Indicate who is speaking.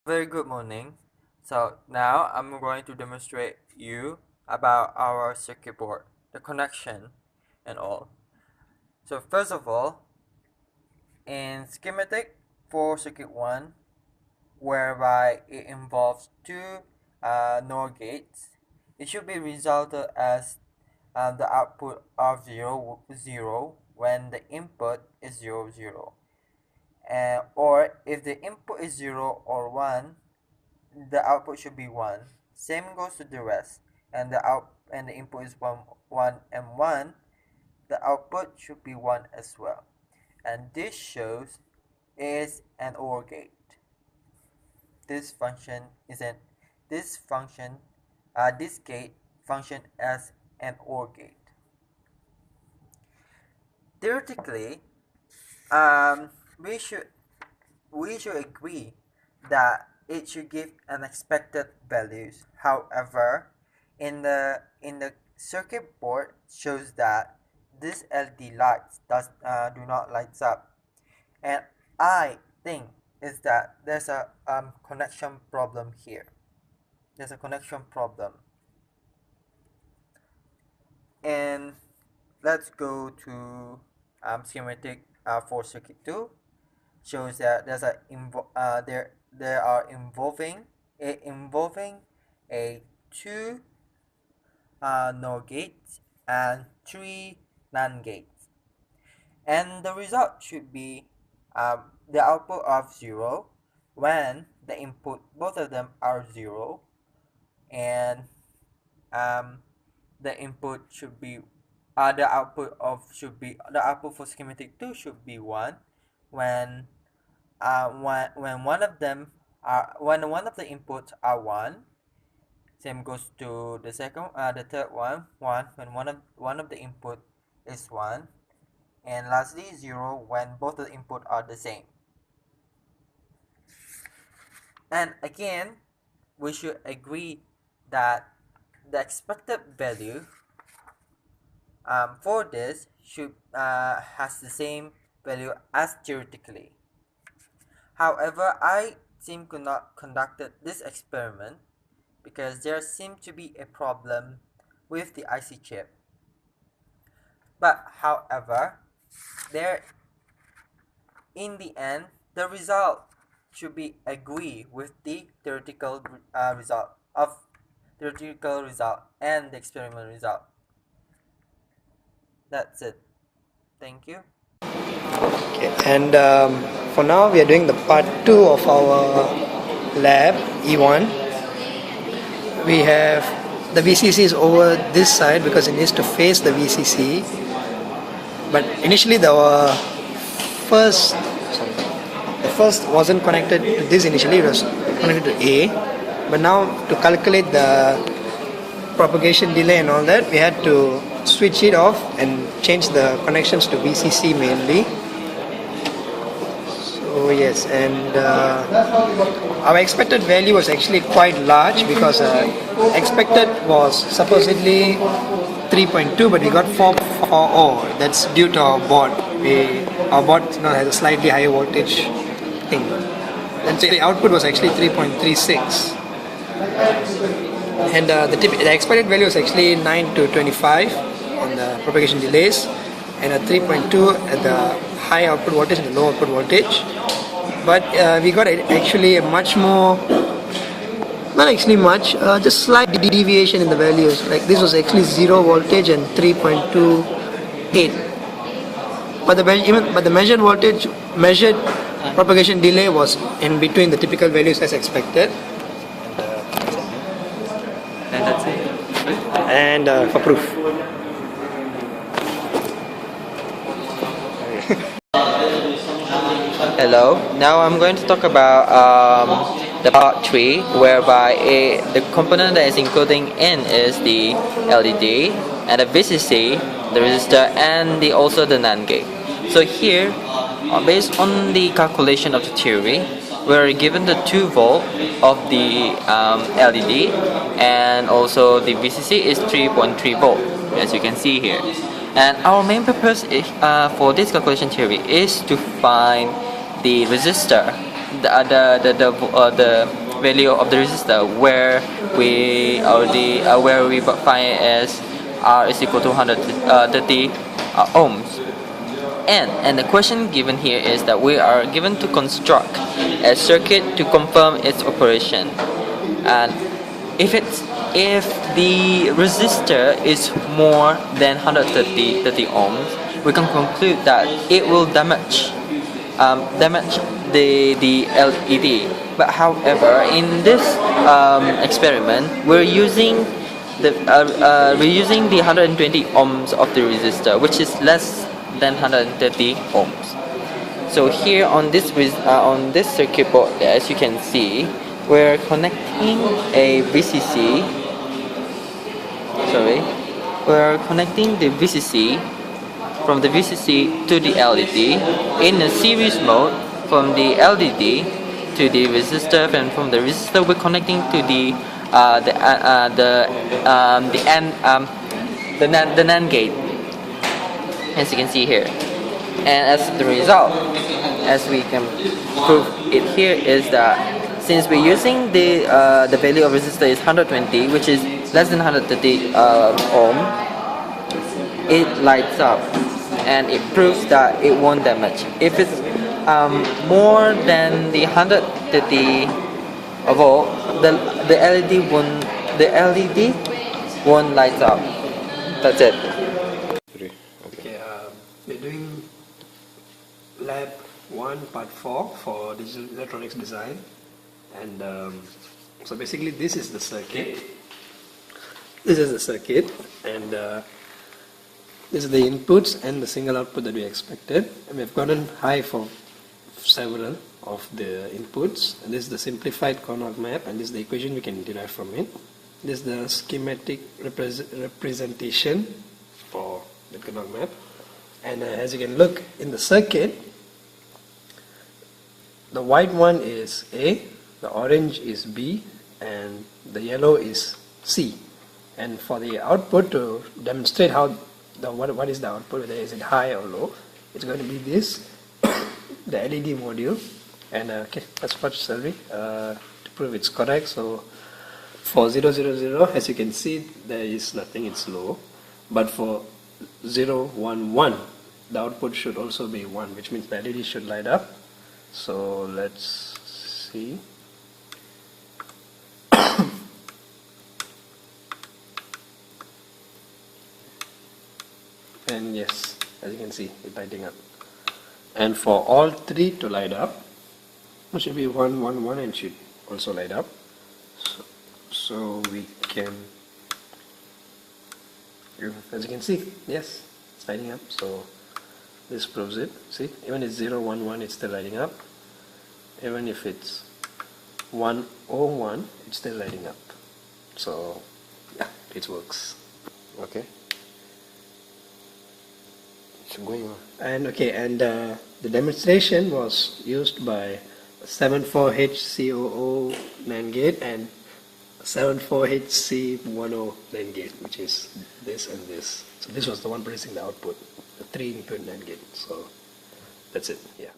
Speaker 1: Very good morning. So now I'm going to demonstrate you about our circuit board, the connection and all. So first of all, in schematic for circuit 1, whereby it involves two NOR gates, it should be resulted as the output of 0 when the input is 0 or if the input is 0 or 1, the output should be 1. Same goes to the rest. And the input is 1 and 1, the output should be 1 as well. And this shows is an OR gate. This function is an this gate function as an OR gate. Theoretically, um, we should agree that it should give unexpected values. However, in the circuit board shows that this LED lights do not lights up, and I think is that there's a connection problem here. There's a connection problem, and let's go to schematic for circuit 2. Shows that there's there are involving a two NOR gates and three NAND gates, and the result should be the output of 0 when the input, both of them are 0, and the input should be the output for schematic 2 should be 1 when one of them are when one of the inputs are 1. Same goes to the third one, 1 when one of the input is 1, and lastly 0 when both of the input are the same. And again, we should agree that the expected value for this should has the same value as theoretically. However, I seem to not conducted this experiment because there seemed to be a problem with the IC chip. But however, there in the end, the result should be agree with the theoretical result and the experiment result. That's it. Thank you.
Speaker 2: Okay, and for now we are doing the part 2 of our lab E1. We have the VCC is over this side because it needs to face the VCC, but initially the first wasn't connected to this. Initially it was connected to A, but now to calculate the propagation delay and all that, we had to switch it off and change the connections to VCC mainly. So yes, and our expected value was actually quite large because expected was supposedly 3.2, but we got 440. That's due to our board. Our board has a slightly higher voltage thing, and so the output was actually 3.36. And the expected value is actually 9 to 25 on the propagation delays, and a 3.2 at the high output voltage and the low output voltage. But we got actually a much more, not actually much, just slight deviation in the values. Like this was actually 0 voltage and 3.28. But the measured propagation delay was in between the typical values as expected.
Speaker 1: And that's it.
Speaker 2: And for proof.
Speaker 1: Hello. Now I'm going to talk about the part 3, whereby the component that is including in is the LED and the VCC, the resistor, and also the NAND gate. So here, based on the calculation of the theory, we're given the 2 volt of the LED, and also the VCC is 3.3 volt, as you can see here. And our main purpose is, for this calculation theory is to find the resistor the value of the resistor where we already where we find as R is equal to 130 ohms. And the question given here is that we are given to construct a circuit to confirm its operation, and if the resistor is more than 130 ohms, we can conclude that it will damage the LED. But however, in this experiment, we're using the 120 ohms of the resistor, which is less than 130 ohms. So here on this circuit board, as you can see, we're connecting a VCC. We're connecting the VCC from the VCC to the LED in a series mode from the LED to the resistor, and from the resistor we're connecting to the NAND gate, as you can see here. And as the result, as we can prove it here, is that since we're using the value of resistor is 120, which is less than 130 ohm, it lights up, and it proves that it won't damage. If it's more than the 130 volt, the LED won't light up. That's it.
Speaker 2: Okay, we're doing lab 1 part 4 for digital electronics design, and so basically this is the circuit. And this is the inputs and the single output that we expected, and we've gotten high for several of the inputs, and this is the simplified Carnot map, and this is the equation we can derive from it. This is the schematic representation for the Carnot map, and as you can look in the circuit, the white one is A, the orange is B, and the yellow is C. And for the output, to demonstrate how what is the output, whether is it high or low, it's going to be this, the LED module. And okay, let's watch Selvi to prove it's correct. So for 0, 0, 0, as you can see, there is nothing, it's low. But for 0, 1, 1, the output should also be 1, which means the LED should light up. So let's see. And yes, as you can see, it's lighting up. And for all three to light up, it should be 1, 1, 1, and should also light up. So we can, as you can see, yes, it's lighting up. So this proves it. See, even if it's 0, 1, 1, it's still lighting up. Even if it's 1, 0, 1, it's still lighting up. So yeah, it works. Okay. And okay, and the demonstration was used by 74HCOO NAND gate and 74HC10 NAND gate, which is this and this. So this was the one producing the output, the 3-input NAND gate. So that's it. Yeah.